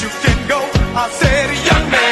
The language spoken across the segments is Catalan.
you can go. I said, young man.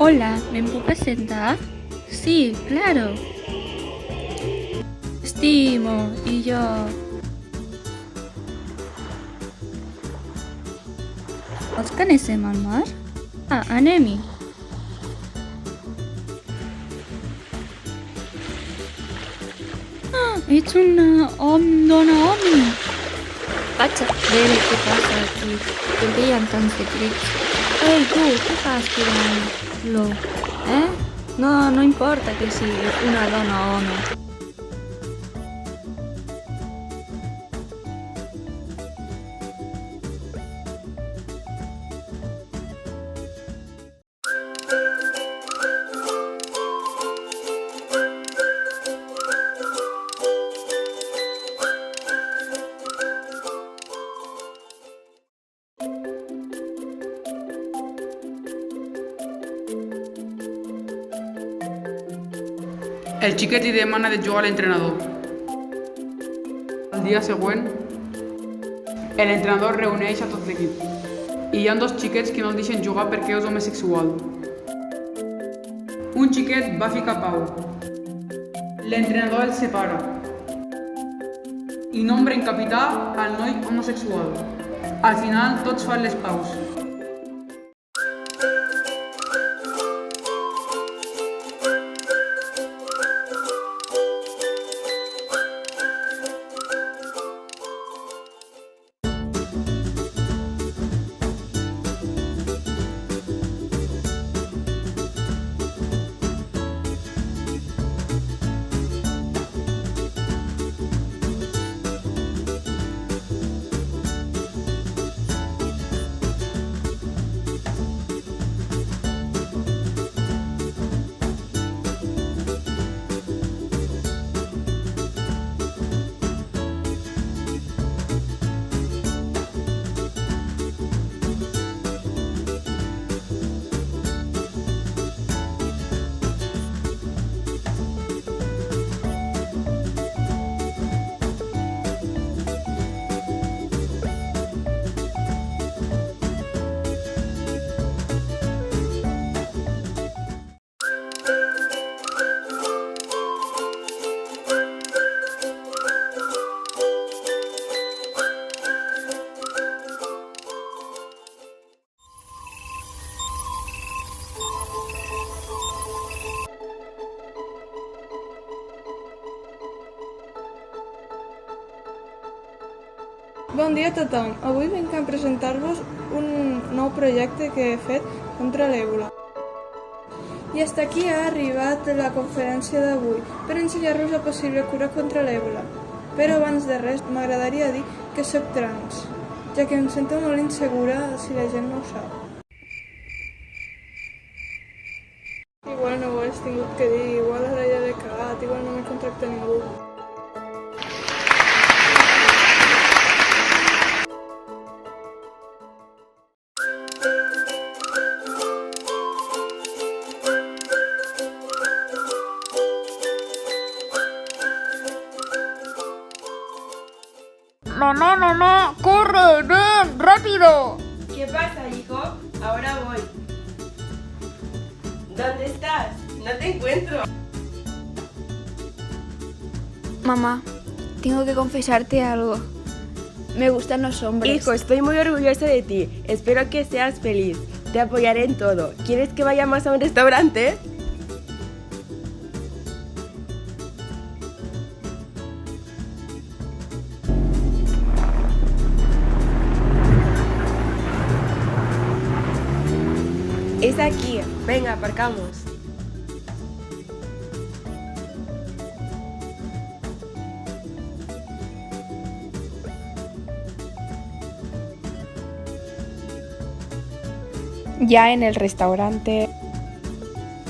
Hola, ¿me puedo presentar? Sí, claro. Estimo, i jo. Vols que anéssim al mar? Ah, anem-hi. Ah, ets una dona omni. Vaig a veure què passa aquí. Per què hi ha tants secrets? Ei, tu, què fas tirant-lo? No importa que sigui una dona o home. El xiquet li demana de jugar a l'entrenador. El dia següent, l'entrenador reuneix a tot l'equip. I hi ha dos xiquets que no el deixen jugar perquè és homosexual. Un xiquet va ficar pau. L'entrenador els separa i nombren capità al noi homosexual. Al final tots fan les paus. Bon dia a tothom. Avui vinc a presentar-vos un nou projecte que he fet contra l'èbola. I hasta aquí ha arribat la conferència d'avui per ensenyar-vos la possible cura contra l'èbola. Però abans de res m'agradaria dir que soc trans, ja que em sento molt insegura si la gent no ho sap. Igual no ho hagués tingut que dir, igual ara ja l'he cagat, igual no m'he contractat ningú. Mamá, corre, ven, rápido. ¿Qué pasa, hijo? Ahora voy. ¿Dónde estás? No te encuentro. Mamá, tengo que confesarte algo. Me gustan los hombres. Hijo, estoy muy orgullosa de ti. Espero que seas feliz. Te apoyaré en todo. ¿Quieres que vayamos a un restaurante? Es aquí. Venga, aparcamos. Ya en el restaurante.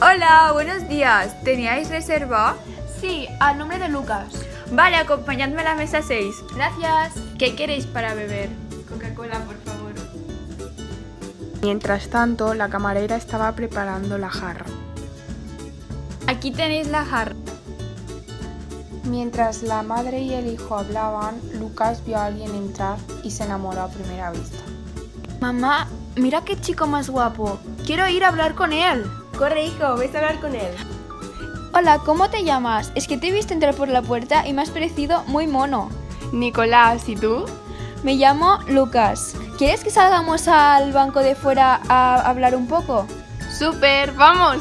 Hola, buenos días. ¿Teníais reserva? Sí, a nombre de Lucas. Vale, acompañadme a la mesa 6. Gracias. ¿Qué queréis para beber? Coca-Cola, por favor. Mientras tanto, la camarera estaba preparando la jarra. Aquí tenéis la jarra. Mientras la madre y el hijo hablaban, Lucas vio a alguien entrar y se enamoró a primera vista. Mamá, mira qué chico más guapo. Quiero ir a hablar con él. Corre, hijo, ves a hablar con él. Hola, ¿cómo te llamas? Es que te he visto entrar por la puerta y me has parecido muy mono. Nicolás, ¿y tú? Me llamo Lucas. ¿Quieres que salgamos al banco de fuera a hablar un poco? ¡Súper! ¡Vamos!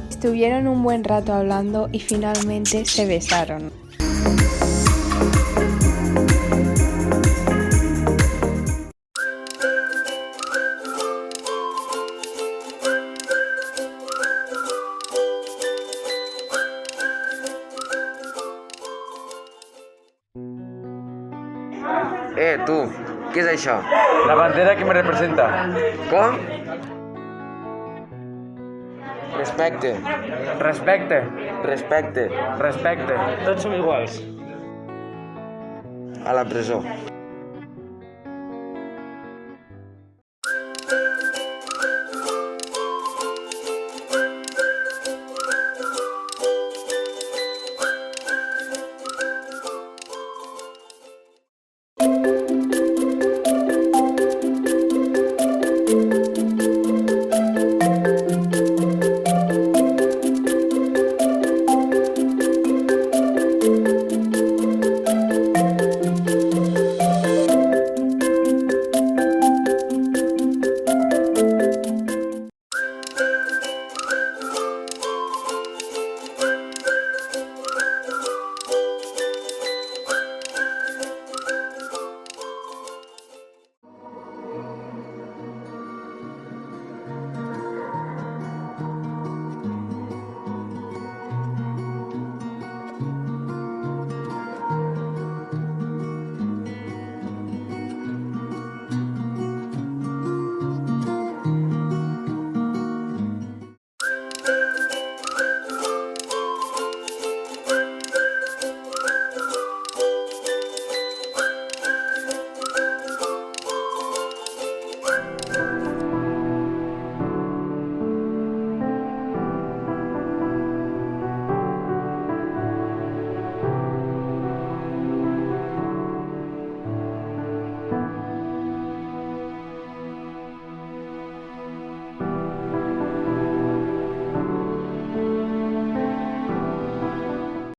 Estuvieron un buen rato hablando y finalmente se besaron. Tu, què és això? La bandera que me representa. Com? Respecte, Respecte, respecte, respecte. Tots som iguals. a la presó.